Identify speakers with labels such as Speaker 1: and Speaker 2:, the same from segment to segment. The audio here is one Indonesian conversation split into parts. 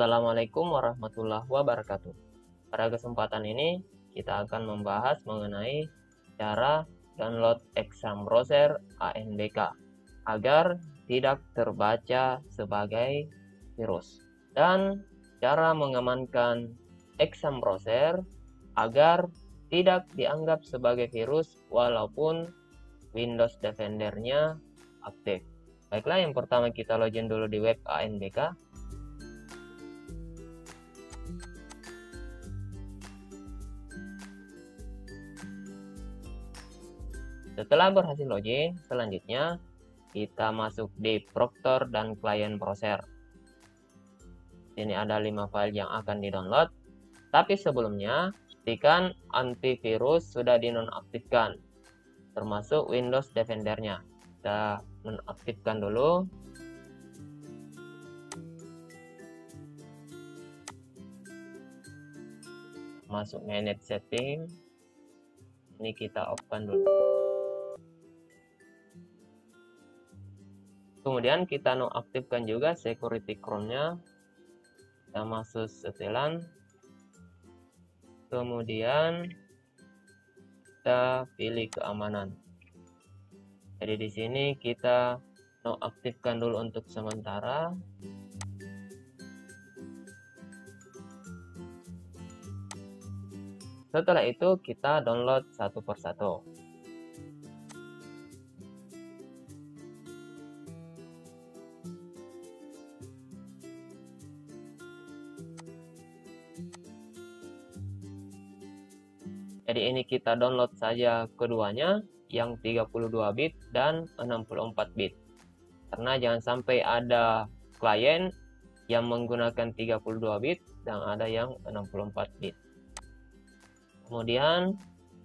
Speaker 1: Assalamualaikum warahmatullahi wabarakatuh. Pada kesempatan ini kita akan membahas mengenai cara download exam browser ANBK agar tidak terbaca sebagai virus dan cara mengamankan exam browser agar tidak dianggap sebagai virus walaupun Windows Defender-nya aktif. Baiklah, yang pertama kita login dulu di web ANBK. Setelah berhasil login, selanjutnya kita masuk di Proctor dan Client Browser. Ini ada 5 file yang akan di-download. Tapi sebelumnya, pastikan antivirus sudah dinonaktifkan, termasuk Windows Defender-nya. Kita nonaktifkan dulu. Masuk Manage Setting. Ini kita off-kan dulu. Kemudian kita nonaktifkan juga security chrome-nya. Kita masuk setelan. Kemudian kita pilih keamanan. Jadi di sini kita nonaktifkan dulu untuk sementara. Setelah itu kita download satu persatu. Jadi ini kita download saja keduanya, yang 32 bit dan 64 bit. Karena jangan sampai ada klien yang menggunakan 32 bit dan ada yang 64 bit. Kemudian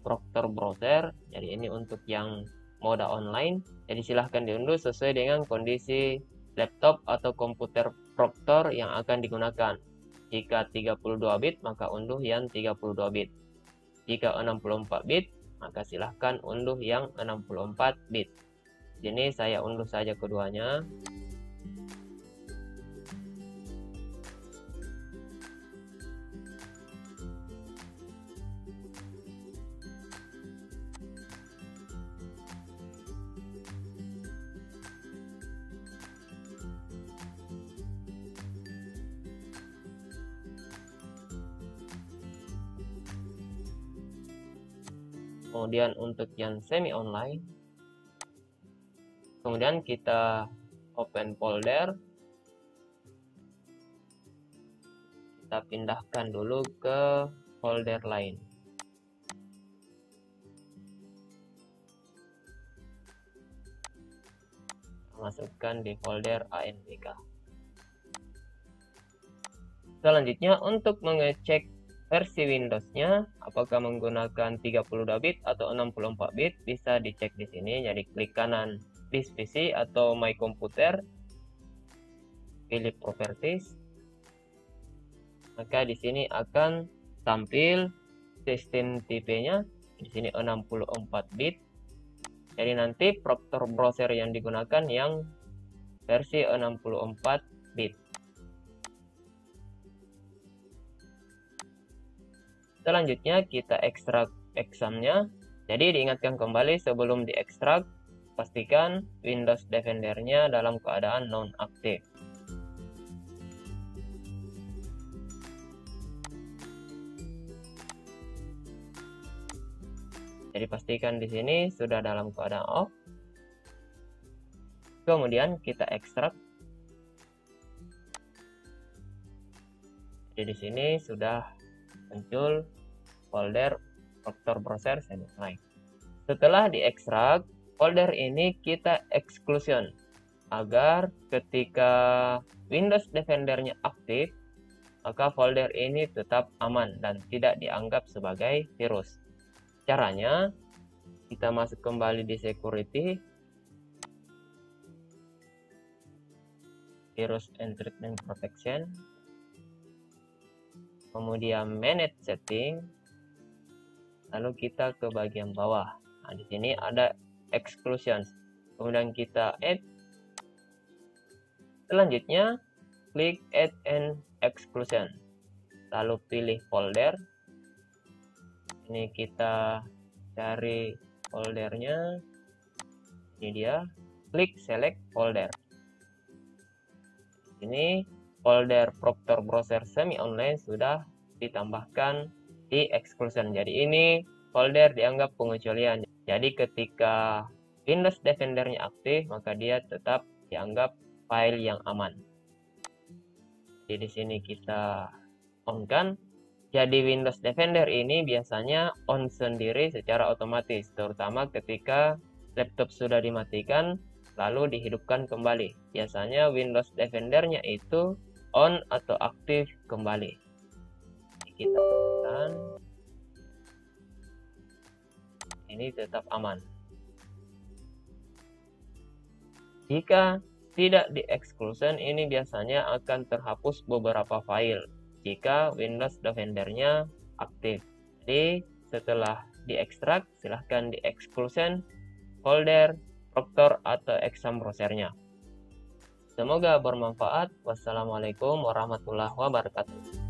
Speaker 1: Proctor Browser, jadi ini untuk yang mode online. Jadi silahkan diunduh sesuai dengan kondisi laptop atau komputer Proctor yang akan digunakan. Jika 32 bit maka unduh yang 32 bit. Jika 64 bit, maka silahkan unduh yang 64 bit. Jadi saya unduh saja keduanya. Kemudian untuk yang semi online, kemudian kita open folder, kita pindahkan dulu ke folder lain. Masukkan di folder ANBK. Selanjutnya untuk mengecek versi Windows-nya apakah menggunakan 32 bit atau 64 bit, bisa dicek di sini. Jadi klik kanan This PC atau My Computer, pilih Properties. Maka di sini akan tampil sistem tipe-nya. Di sini 64 bit. Jadi nanti Proctor Browser yang digunakan yang versi 64 bit. Selanjutnya kita ekstrak examnya. Jadi diingatkan kembali sebelum diekstrak, pastikan Windows Defender-nya dalam keadaan non-aktif. Jadi pastikan di sini sudah dalam keadaan off. Kemudian kita ekstrak. Jadi di sini sudah muncul folder Proctor Browser semi-online. Setelah diekstrak, folder ini kita exclusion agar ketika Windows Defender-nya aktif, maka folder ini tetap aman dan tidak dianggap sebagai virus. Caranya, kita masuk kembali di security, virus and treatment protection, kemudian manage setting, lalu kita ke bagian bawah. Nah, di sini ada exclusions. Kemudian kita add. Selanjutnya klik add and exclusion. Lalu pilih folder. Ini kita cari foldernya. Ini dia. Klik select folder. Ini folder Proctor Browser Semi Online sudah ditambahkan di exclusion. Jadi ini folder dianggap pengecualian. Jadi ketika Windows Defender-nya aktif, maka dia tetap dianggap file yang aman. Jadi di sini kita on-kan. Jadi Windows Defender ini biasanya on sendiri secara otomatis, terutama ketika laptop sudah dimatikan lalu dihidupkan kembali. Biasanya Windows Defender-nya itu on atau aktif kembali. Kita tekan. Ini tetap aman. Jika tidak di exclusion, ini biasanya akan terhapus beberapa file jika Windows Defender-nya aktif. Jadi setelah diekstrak, silahkan di exclusion folder Proctor atau exam browser-nya. Semoga bermanfaat. Wassalamualaikum warahmatullahi wabarakatuh.